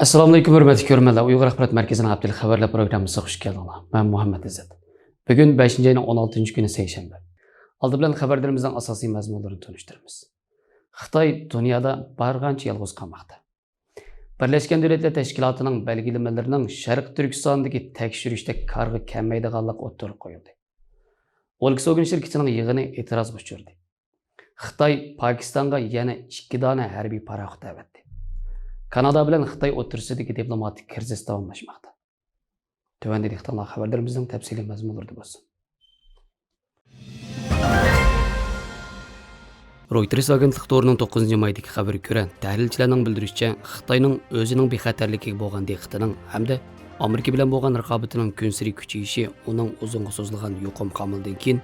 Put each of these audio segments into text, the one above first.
Assalomu alaykum hurmatli ko'ruvchilar. Uyg'ur axborot markazining haftalik xabarlar programmasiga xush keldinglar. Men Muhammad Izzat. Bugun 5-oyning 16-kuni seshanba. Oldi bilan xabarlarimizning asosiy mazmunlarini tanishtiramiz. Xitoy dunyoda bargancha yolg'iz qolmoqda. Birlashgan Davlatlar Tashkilotining belgilamalarining Sharq Turkistondagi tekshirishda qarg'i kamaydiganlik o'ttirib qo'yildi. Volkswagen shirkatining yig'ini e'tirozga uchirdi. Xitoy Pokistonga yana 2 dona harbiy paraxod avatdi. Kanada bilan Xitoy o'rtasidagi diplomatik kriz davomlashmoqda. Tuvandagi Xitoy xabarlarimizning tafsiliy mazmunlarida bo'lsin. Reuters agentlik to'rining 9-maydagi xabari ko'ra, tahlilchilarning bildirishicha, Xitoyning o'zining bexatarligiga bo'lgan diqqatining hamda Amerika bilan bo'lgan raqobatining kunsiri kuchayishi uning uzunga so'zilgan yuqum qamildan keyin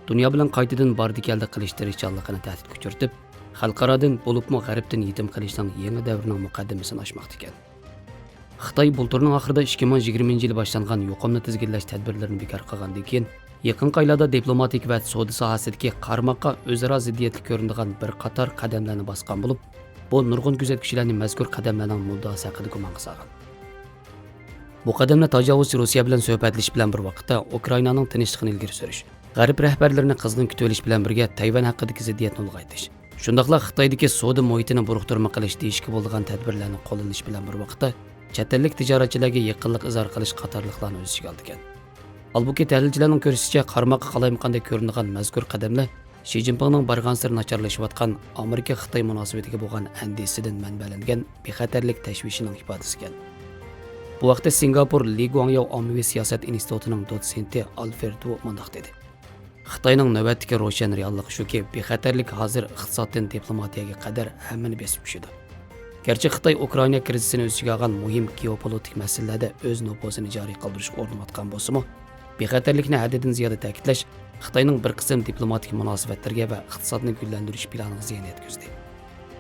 dunyo bilan qaytadan bordi-keldi qilish tirishchanligini tahdidga uchirtib, xalqarodan bo'libmi g'arbdan yetim qilishning yangi davrining muqaddimasini ochmoqda ekan. Xitoy bulturning oxirida 2020-yil boshlangan yuqumni tizginlash tadbirlarini bekor qilgandan keyin yaqin oylarda diplomatik va savdo sohasidagi qarmoqqa o'zaro ziddiyatli ko'rinadigan bir qator qadamlarni bosgan bo'lib, bu nurg'un kuzatuvchilarning mazkur qadamlarning muddaosi haqida gumon qilgan. Bu qadamlar tajovuzchi Rossiya bilan suhbatlashish bilan bir vaqtda Ukrainaning tinchligini ilgari surish, g'arb rahbarlarini qizg'in kutib olish bilan birga Tayvan haqidagi ziddiyatni ulg'aytish, shundaqla Xitoydagi savdo muhitini buruqtirma qilish deyishga bo'lgan tadbirlarni qo'llanish bilan bir vaqtda chet ellik tijoratchilarga yaqinlik izhor qilish qatorliqlarni o'z ichiga olgan. Albuki tahlilchilarning ko'rsatishcha qarmoqqa qalaymaqanday ko'rinadigan mazkur qadamlar Shi Jinpingning barg'ansir nacharlashayotgan Amerika-Xitoy munosabatiga bo'lgan andisidan manbalangan bexatarlik tashvishining ifodasi ekan. Bu vaqtda Singapur Li Guangyou ommaviy siyosat institutining dotsenti Alfred Wu mundaq dedi. Xitoyning navbatdagi ro'shan realligi shuki, bexatarlik hozir iqtisoddan diplomatiyaga qadar hammani besib tushidi. Gerçi Xitoy Ukraina krizisini o'z ichiga olgan muhim geopolitik masalalarda o'z nufuzini joriy qildirishga urinayotgan bo'lsa-mu, bexatarlikni haddidan ziyoda ta'kidlash Xitoyning bir qism diplomatik munosabatlarga va iqtisodni gullantirish planiga ziyon yetkazdi.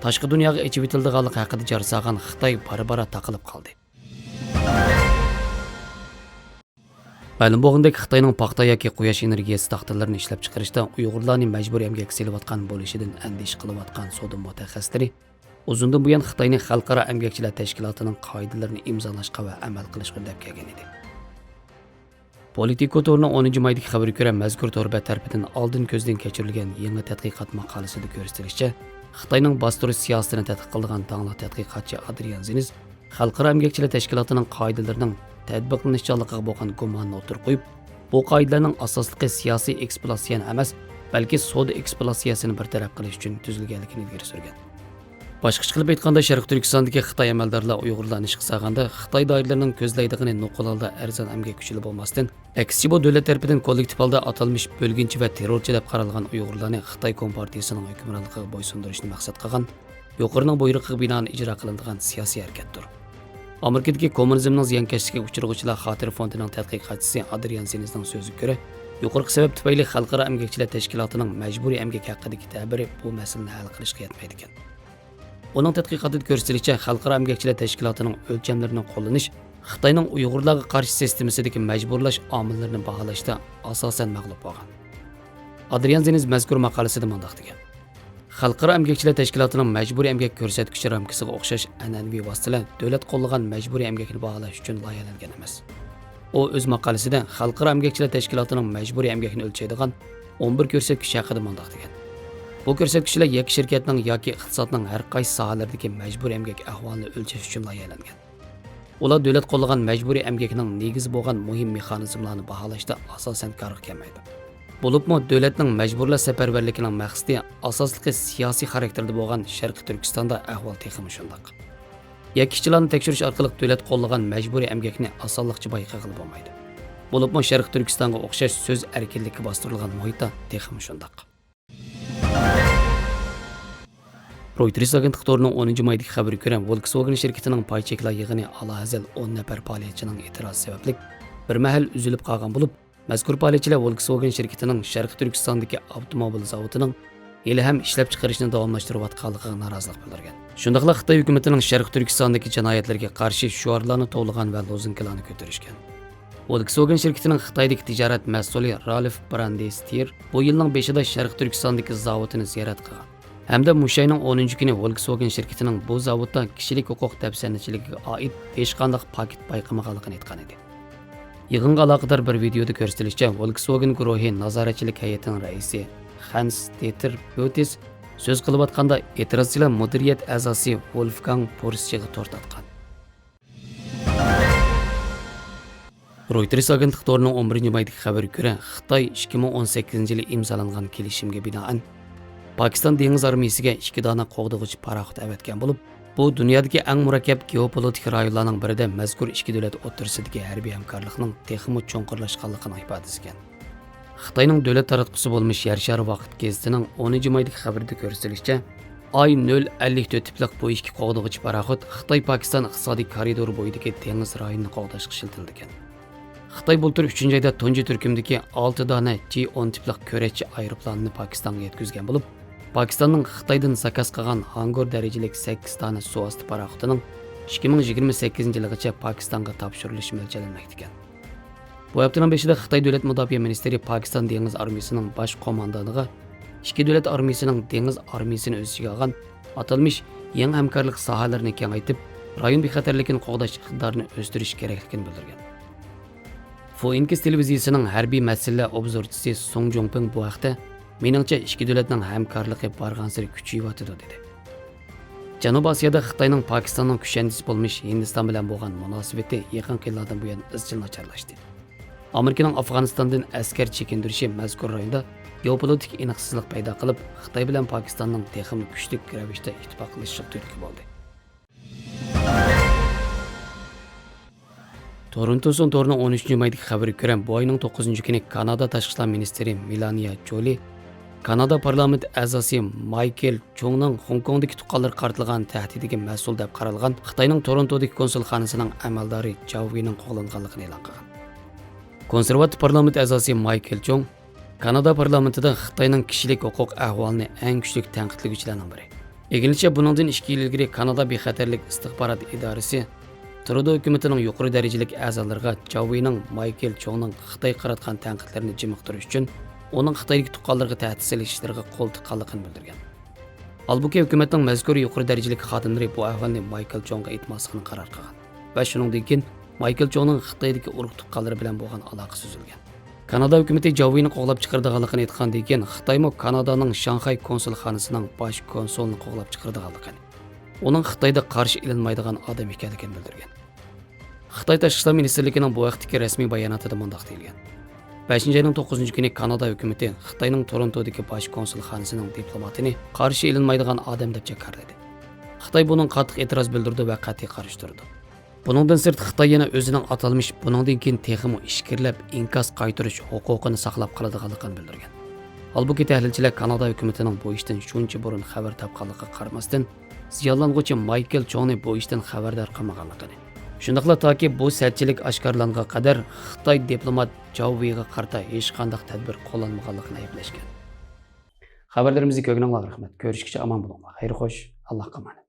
Tashqi dunyoga ichib etildiganlik haqida jar solgan Xitoy bora-bora taqilib qoldi. Ma'lum bo'lgandek, Xitoyning paxta yoki quyosh energiyasi taxtalarini ishlab chiqarishda Uyg'urlarni majburiy emgak silayotgan bo'lishidan andish qilayotgan savdo mutaxassislari uzundan buyon Xitoyning xalqaro emgakchilar tashkilotining qoidalarini imzolashga va amal qilishga deb kelgan edi. Politico to'rining 10-maydagi xabariga ko'ra, mazkur to'rba tarafidan oldin ko'zdan kechirilgan yangi tadqiqot maqolasida ko'rsatilishicha, Xitoyning bostirish siyosatini tadqiq qilgan tangli tadqiqotchi Adrian Zeniz xalqaro emgakchilar tashkilotining qoidalarining tatbiqlanishchanligiga bo'lgan gumonni o'tirib qo'yib, bu qoidalarning asosligi siyosiy eksploatatsiyani emas, balki savdo eksploatatsiyasini bartaraf qilish uchun tuzilganligini ilgari surgan. Boshqacha qilib aytganda, Sharq Turkistondagi Xitoy amaldorlar Uyg'urlarni ishga solganda Xitoy doiralarining ko'zlaydigani nuqul holda arzon emgak kuchli bo'lmasdan, aksiga bu davlat tarafidan kollektiv holda atalmish bo'lginchi va terrorchi deb qaralgan Uyg'urlarni Xitoy Kompartiyasining hukmronligiga bo'ysundirishni maqsad qilgan, yuqorining buyrug'iga binoan ijro qilinadigan siyosiy harakatdir. Amerikadagi kommunizmning ziyonkashligiga uchrag'uvchilar xotira fondining tadqiqotchisi Adrian Zenizning so'ziga ko'ra, yuqorqi sabab tufayli xalqaro emgakchilar tashkilotining majburiy emgak haqidagi ta'biri bu masalani hal qilishga yetmaydi ekan. Uning tadqiqotida ko'rsatilishicha, xalqaro emgakchilar tashkilotining o'lchamlarini qo'llanish Xitoyning Uyg'urlarga qarshi sistemasidagi majburlash omillarini baholashda asosan mag'lub bo'lgan. Adrian Zeniz mazkur maqolasida mundaq degan: Xalqaro emgakchilar tashkilotining majburiy emgak ko'rsatkichi ramkasiga o'xshash an'anaviy vositalar davlat qo'llagan majburiy emgakni baholash uchun loyihalangan emas. U o'z maqolasida xalqaro emgakchilar tashkilotining majburiy emgakni o'lchaydigan 11 ko'rsatkich haqida mundaq degan: Bu ko'rsatkichlar yoki shirkatning yoki iqtisodning har qaysi sohalaridagi majburiy emgak ahvolini o'lchash uchun loyihalangan. Ular davlat qo'llagan majburiy emgakning negizi bo'lgan muhim mexanizmlarni baholashda asosan qaror kelmaydi. Bo'libmi davlatning majburlash safarbarligining maqsadi asosligi siyosiy xarakterda bo'lgan Sharq Turkistonda ahvol texmi shundoq. Yakkichilarni tekshirish orqali davlat qo'llagan majburiy emgakni osonlikcha bayqag'il bo'lmaydi. Bo'libmi Sharq Turkistonga o'xshash so'z erkinligiga bostirilgan muhitda texmi shundoq. Reuters agentlik to'rining 10-maydagi xabariga ko'ra, Volkswagen shirkatining pay cheklar yig'ini alahazal 10 nafar faoliyatchining e'tirozi sababli bir mahal uzilib qolgan bo'lib, mazkur faoliyatchilar Volkswagen shirkatining Sharq Turkistondagi avtomobil zavodining hali ham ishlab chiqarishni davomlashtirayotganligiga norozilik bildirgan. Shundaqla Xitoy hukumatining Sharq Turkistondagi jinoyatlarga qarshi shuarlarni to'g'lagan va lozunkalarni ko'tarishgan. Volkswagen shirkatining Xitoydagi tijorat mas'uli Ralph Brandestier bu yilning 5-ida Sharq Turkistondagi zavodini ziyorat qilgan. Hamda Muşayning 10 kuni Volkswagen şirketining bu zavodda kishilik huquq dafsanchiligiga oid hech qanday paket bayqamaganligini aytgan edi. Yig'inga aloqador bir videoda ko'rsatilishicha, Volkswagen guruhi nazoratchilik hay'atining raisi Hans Dieter Bötis so'z qilayotganda e'tirozchilar mudiriyat a'zosi Wolfgang Porschiga to'rtatgan. Reuters agentligining 11-maydagi xabariga ko'ra, Xitoy 2018-yili imzolangan kelishimga binoan Pakistan dengiz armiyasiga 2 dona qo'g'dag'ich paraxod avatgan bo'lib, bu dunyodagi eng murakkab geopolitik rayonlarning birida mazkur ikki davlat o'rtasidagi harbiy hamkorlikning texmi cho'nqirlashganligini ifodalagan. Xitoyning davlat taratqusi bo'lmish Yer shari vaqt gazetining 10-maydagi xabarida ko'rsatilishicha, Ay 054 tiplik bu ikki qo'g'dag'ich paraxod Xitoy-Pokiston iqtisodiy koridori bo'yidagi dengiz rayonini qo'g'dashga ishlatilgan. Xitoy bultur 3-oyda tunji turkumdagi 6 dona G-10 tiplik ko'rakchi aeroplanini Pokistonga yetkazgan bo'lib, Pokistonning Xitoydan zakaz qilgan Hangor darajalik 8 dona suvosti paraxodining 2028-yilgacha Pokistonga topshirilishi mo'ljallanmoqda ekan. Bu haftaning 5-ida Xitoy davlat mudofaa ministri Pokiston dengiz armiyasining bosh qo'mondoniga ikki davlat armiyasining dengiz armiyasini o'z ichiga olgan atalmish yangi hamkorlik sohalarini kengaytib, rayon bexatarligini qo'g'dash iqtidorini o'stirish kerakligini bildirgan. Foinkis televiziyasining harbiy masalalar obzorchisi Song Jongping bu haqda meningcha ikki davlatning hamkorligi barg'ansari kuchayyotidi dedi. Janubiy Osiyoda Xitoyning Pokistonning kushandisi bo'lmish Hindiston bilan bo'lgan munosabati yaqin yillardan buyon izchil nacharlashdi. Amerikaning Afg'onistondan askar chekindirishi mazkur rayonda geopolitik aniqsizlik paydo qilib, Xitoy bilan Pokistonning texnik kuchli ravishda ittifoqlashishi turtki bo'ldi. Toronto Sun to'rining 13-maydagi xabariga ko'ra, bu oyning 9-kuni Kanada tashqi ishlar ministri Melania Jolie Kanada parlament a'zosi Michael Chongning Hong Kongdagi tuqqanlar qartilgan tahdidiga mas'ul deb qaralgan Xitoyning Torontodagi konsulxonasining amaldori Zhao Weining qo'llanganligini e'lon qilgan. Konservativ parlament a'zosi Michael Chong Kanada parlamentida Xitoyning kishilik huquq ahvolini eng kuchli tanqidlovchilarning biri. Egilishicha, buningdan 2 yil ilgari Kanada bexatarlik istixborot idorasi Trudeau hukumatining yuqori darajalik a'zolariga Zhao Weining Michael Chongning Xitoy qaratgan tanqidlarini jimiqtirish uchun uning Xitoydagi tuqqanlarga tahdid solishlariga qo'l tiqqanligini bildirgan. Halbuki hukumatning mazkur yuqori darajalik xodimlari bu ahvolni Michael Chongga aytmaslikni qaror qilgan va shuningdek keyin Michael Chongning Xitoydagi urug' tuqqanlari bilan bo'lgan aloqasi uzilgan. Kanada hukumati Zhao Weining qo'g'lab chiqardiganligini aytgandan keyin Xitoymo Kanadaning Shanxay konsulxonasining bosh konsulini qo'g'lab chiqardiganligini, uning Xitoyda qarshi ilinmaydigan odam ekanligini bildirgan. Xitoy tashqi ishlar ministrligining bu vaqtdagi rasmiy bayonotida mundaq deyilgan. 5-oyning 9-kuni Kanada hukumati Xitoyning Torontodagi bosh konsulxonasining diplomatini qarshi ilinmaydigan odam deb jakarladi. Xitoy buning qattiq e'tiroz bildirdi va qat'iy qarshi turdi. Buningdan sirt Xitoy yana o'zining atalmish buningdan keyin texmi ishkirlab inkos qaytarish huquqini saqlab qoladiganligini bildirgan. Halbuki tahlilchilar Kanada hukumatining bu ishdan shuncha burun xabar topganligiga qaramasdan, ziyonlanuvchi Michael Chongni bu ishdan xabardor qilmaganligini, shundaqla toki bu sətchilik oshkorlangan qadar Xitoy diplomat Zhao Weiga qarta hech qanday tadbir qo'llanmaganligini ayblashgan. Xabarlarimizni ko'rganingizga rahmat. Ko'rishguncha omon bo'linglar. Xayr xo'sh, Allohga emanet.